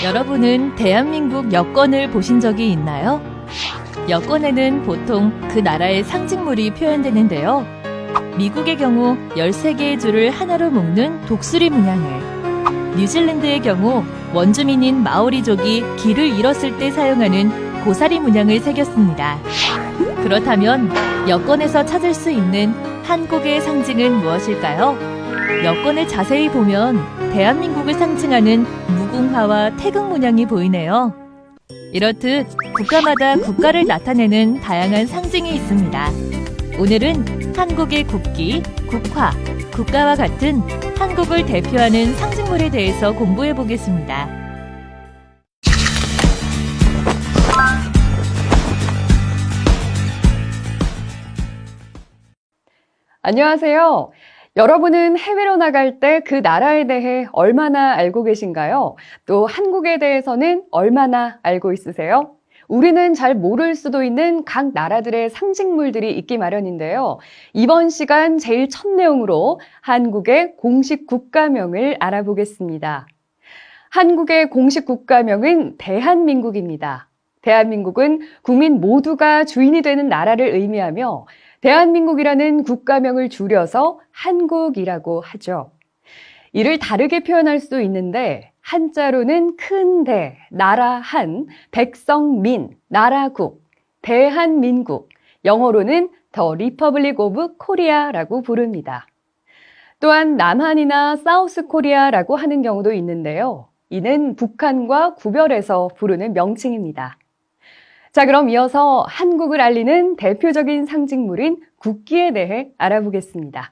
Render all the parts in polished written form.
여러분은 대한민국 여권을 보신 적이 있나요? 여권에는 보통 그 나라의 상징물이 표현되는데요. 미국의 경우 13개의 줄을 하나로 묶는 독수리 문양을, 뉴질랜드의 경우 원주민인 마오리족이 길을 잃었을 때 사용하는 고사리 문양을 새겼습니다. 그렇다면 여권에서 찾을 수 있는 한국의 상징은 무엇일까요? 여권을 자세히 보면 대한민국을 상징하는 무궁화와 태극 문양이 보이네요. 이렇듯 국가마다 국가를 나타내는 다양한 상징이 있습니다. 오늘은 한국의 국기, 국화, 국가와 같은 한국을 대표하는 상징물에 대해서 공부해 보겠습니다. 안녕하세요. 여러분은 해외로 나갈 때 그 나라에 대해 얼마나 알고 계신가요? 또 한국에 대해서는 얼마나 알고 있으세요? 우리는 잘 모를 수도 있는 각 나라들의 상징물들이 있기 마련인데요. 이번 시간 제일 첫 내용으로 한국의 공식 국가명을 알아보겠습니다. 한국의 공식 국가명은 대한민국입니다. 대한민국은 국민 모두가 주인이 되는 나라를 의미하며 대한민국이라는 국가명을 줄여서 한국이라고 하죠. 이를 다르게 표현할 수 있는데 한자로는 큰 대, 나라 한, 백성 민, 나라국, 대한민국, 영어로는 The Republic of Korea라고 부릅니다. 또한 남한이나 사우스 코리아라고 하는 경우도 있는데요. 이는 북한과 구별해서 부르는 명칭입니다. 자, 그럼 이어서 한국을 알리는 대표적인 상징물인 국기에 대해 알아보겠습니다.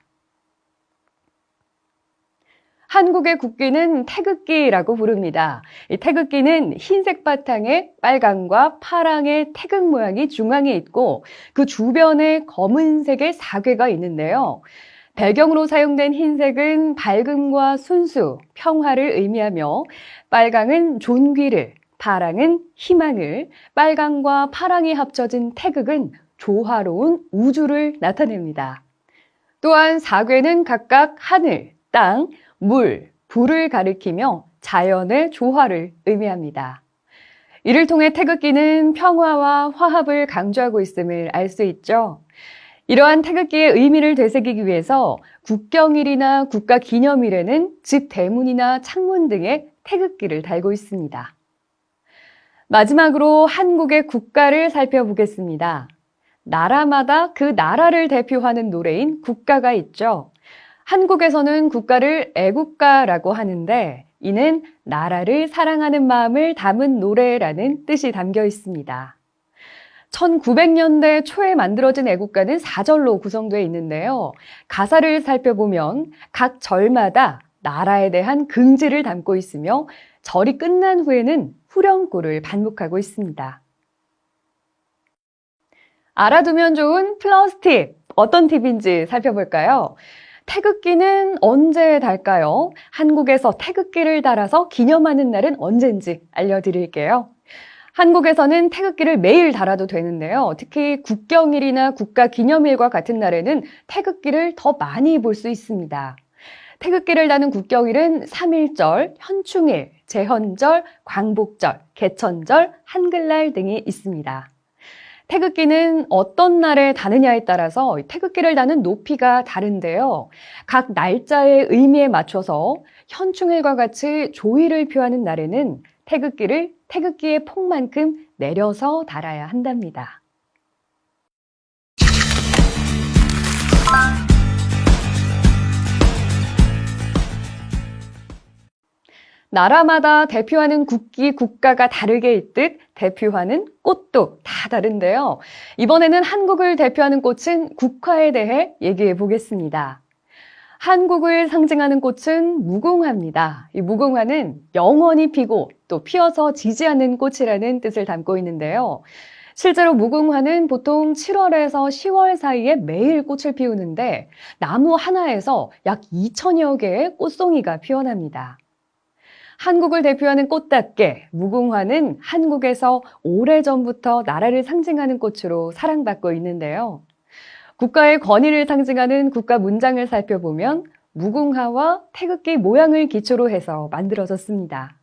한국의 국기는 태극기라고 부릅니다. 이 태극기는 흰색 바탕에 빨강과 파랑의 태극 모양이 중앙에 있고 그 주변에 검은색의 사괴가 있는데요. 배경으로 사용된 흰색은 밝음과 순수, 평화를 의미하며 빨강은 존귀를, 파랑은 희망을, 빨강과 파랑이 합쳐진 태극은 조화로운 우주를 나타냅니다. 또한 사괴는 각각 하늘, 땅, 물, 불을 가리키며 자연의 조화를 의미합니다. 이를 통해 태극기는 평화와 화합을 강조하고 있음을 알 수 있죠. 이러한 태극기의 의미를 되새기기 위해서 국경일이나 국가기념일에는 집 대문이나 창문 등에 태극기를 달고 있습니다. 마지막으로 한국의 국가를 살펴보겠습니다. 나라마다 그 나라를 대표하는 노래인 국가가 있죠. 한국에서는 국가를 애국가라고 하는데 이는 나라를 사랑하는 마음을 담은 노래라는 뜻이 담겨 있습니다. 1900년대 초에 만들어진 애국가는 4절로 구성되어 있는데요. 가사를 살펴보면 각 절마다 나라에 대한 긍지를 담고 있으며 절이 끝난 후에는 후렴구를 반복하고 있습니다. 알아두면 좋은 플러스 팁, 어떤 팁인지 살펴볼까요? 태극기는 언제 달까요? 한국에서 태극기를 달아서 기념하는 날은 언제인지 알려드릴게요. 한국에서는 태극기를 매일 달아도 되는데요. 특히 국경일이나 국가기념일과 같은 날에는 태극기를 더 많이 볼 수 있습니다. 태극기를 다는 국경일은 3.1절, 현충일, 제헌절, 광복절, 개천절, 한글날 등이 있습니다. 태극기는 어떤 날에 다느냐에 따라서 태극기를 다는 높이가 다른데요. 각 날짜의 의미에 맞춰서 현충일과 같이 조의를 표하는 날에는 태극기를 태극기의 폭만큼 내려서 달아야 한답니다. 나라마다 대표하는 국기, 국가가 다르게 있듯 대표하는 꽃도 다 다른데요. 이번에는 한국을 대표하는 꽃인 국화에 대해 얘기해 보겠습니다. 한국을 상징하는 꽃은 무궁화입니다. 이 무궁화는 영원히 피고 또 피어서 지지 않는 꽃이라는 뜻을 담고 있는데요. 실제로 무궁화는 보통 7월에서 10월 사이에 매일 꽃을 피우는데 나무 하나에서 약 2,000여 개의 꽃송이가 피어납니다. 한국을 대표하는 꽃답게 무궁화는 한국에서 오래전부터 나라를 상징하는 꽃으로 사랑받고 있는데요. 국가의 권위를 상징하는 국가 문장을 살펴보면 무궁화와 태극기 모양을 기초로 해서 만들어졌습니다.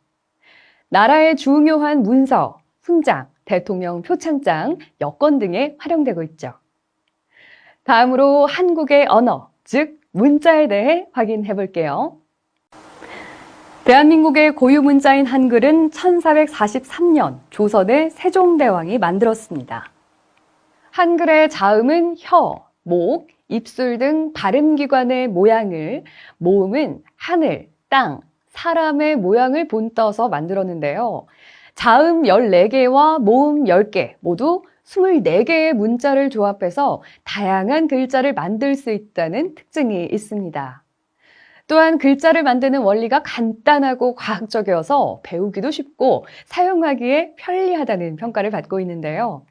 나라의 중요한 문서, 훈장, 대통령 표창장, 여권 등에 활용되고 있죠. 다음으로 한국의 언어, 즉 문자에 대해 확인해 볼게요. 대한민국의 고유 문자인 한글은 1443년 조선의 세종대왕이 만들었습니다. 한글의 자음은 혀, 목, 입술 등 발음기관의 모양을, 모음은 하늘, 땅, 사람의 모양을 본떠서 만들었는데요. 자음 14개와 모음 10개, 모두 24개의 문자를 조합해서 다양한 글자를 만들 수 있다는 특징이 있습니다. 또한 글자를 만드는 원리가 간단하고 과학적이어서 배우기도 쉽고 사용하기에 편리하다는 평가를 받고 있는데요.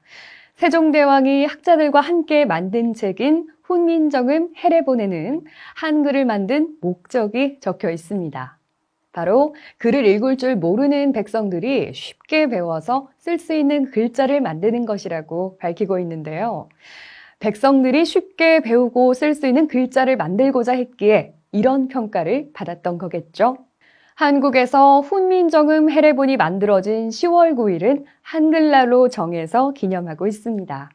세종대왕이 학자들과 함께 만든 책인 훈민정음 해례본에는 한글을 만든 목적이 적혀 있습니다. 바로 글을 읽을 줄 모르는 백성들이 쉽게 배워서 쓸 수 있는 글자를 만드는 것이라고 밝히고 있는데요. 백성들이 쉽게 배우고 쓸 수 있는 글자를 만들고자 했기에 이런 평가를 받았던 거겠죠. 한국에서 훈민정음 해례본이 만들어진 10월 9일은 한글날로 정해서 기념하고 있습니다.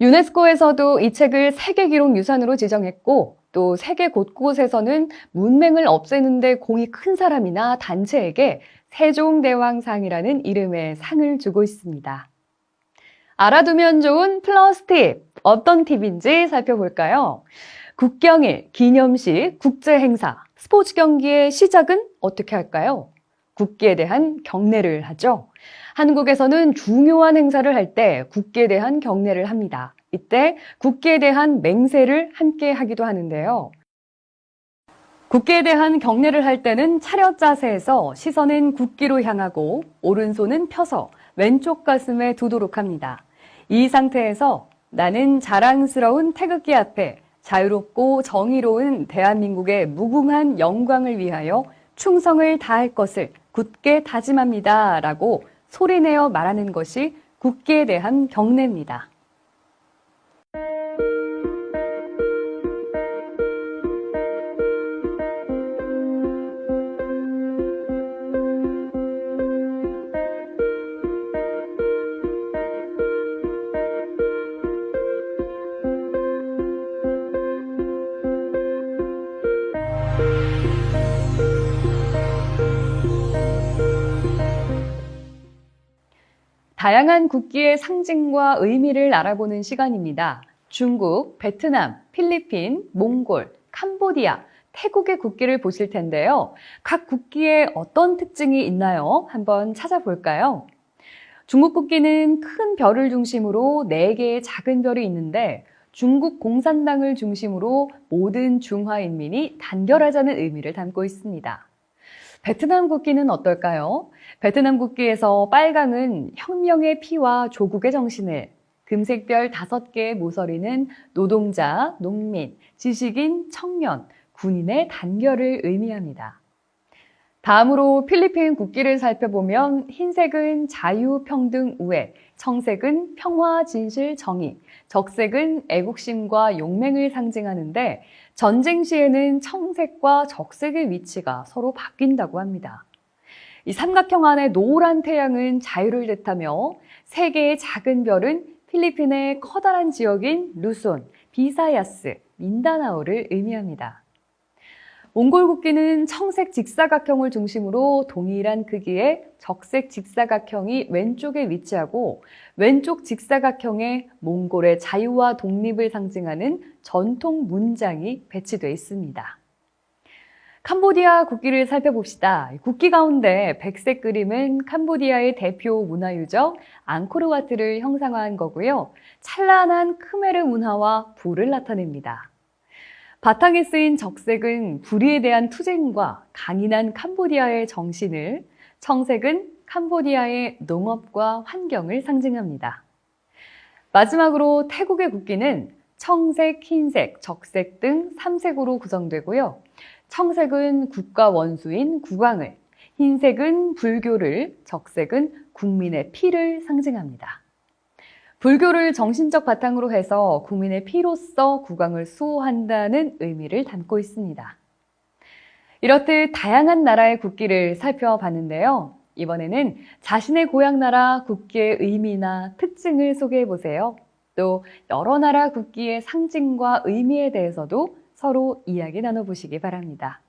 유네스코에서도 이 책을 세계기록유산으로 지정했고 또 세계 곳곳에서는 문맹을 없애는 데 공이 큰 사람이나 단체에게 세종대왕상이라는 이름의 상을 주고 있습니다. 알아두면 좋은 플러스 팁, 어떤 팁인지 살펴볼까요? 국경일, 기념식, 국제행사, 스포츠 경기의 시작은 어떻게 할까요? 국기에 대한 경례를 하죠. 한국에서는 중요한 행사를 할 때 국기에 대한 경례를 합니다. 이때 국기에 대한 맹세를 함께 하기도 하는데요. 국기에 대한 경례를 할 때는 차렷 자세에서 시선은 국기로 향하고 오른손은 펴서 왼쪽 가슴에 두도록 합니다. 이 상태에서 나는 자랑스러운 태극기 앞에 자유롭고 정의로운 대한민국의 무궁한 영광을 위하여 충성을 다할 것을 굳게 다짐합니다. 라고 소리내어 말하는 것이 국기에 대한 경례입니다. 다양한 국기의 상징과 의미를 알아보는 시간입니다. 중국, 베트남, 필리핀, 몽골, 캄보디아, 태국의 국기를 보실 텐데요. 각 국기에 어떤 특징이 있나요? 한번 찾아볼까요? 중국 국기는 큰 별을 중심으로 4개의 작은 별이 있는데 중국 공산당을 중심으로 모든 중화인민이 단결하자는 의미를 담고 있습니다. 베트남 국기는 어떨까요? 베트남 국기에서 빨강은 혁명의 피와 조국의 정신을, 금색별 5개의 모서리는 노동자, 농민, 지식인, 청년, 군인의 단결을 의미합니다. 다음으로 필리핀 국기를 살펴보면 흰색은 자유, 평등, 우애, 청색은 평화, 진실, 정의, 적색은 애국심과 용맹을 상징하는데 전쟁 시에는 청색과 적색의 위치가 서로 바뀐다고 합니다. 이 삼각형 안의 노란 태양은 자유를 뜻하며 3개의 작은 별은 필리핀의 커다란 지역인 루손, 비사야스, 민다나오를 의미합니다. 몽골 국기는 청색 직사각형을 중심으로 동일한 크기의 적색 직사각형이 왼쪽에 위치하고 왼쪽 직사각형에 몽골의 자유와 독립을 상징하는 전통 문장이 배치되어 있습니다. 캄보디아 국기를 살펴봅시다. 국기 가운데 백색 그림은 캄보디아의 대표 문화유적 앙코르와트를 형상화한 거고요. 찬란한 크메르 문화와 불을 나타냅니다. 바탕에 쓰인 적색은 불의에 대한 투쟁과 강인한 캄보디아의 정신을, 청색은 캄보디아의 농업과 환경을 상징합니다. 마지막으로 태국의 국기는 청색, 흰색, 적색 등 3색으로 구성되고요. 청색은 국가 원수인 국왕을, 흰색은 불교를, 적색은 국민의 피를 상징합니다. 불교를 정신적 바탕으로 해서 국민의 피로써 국왕을 수호한다는 의미를 담고 있습니다. 이렇듯 다양한 나라의 국기를 살펴봤는데요. 이번에는 자신의 고향 나라 국기의 의미나 특징을 소개해 보세요. 또 여러 나라 국기의 상징과 의미에 대해서도 서로 이야기 나눠보시기 바랍니다.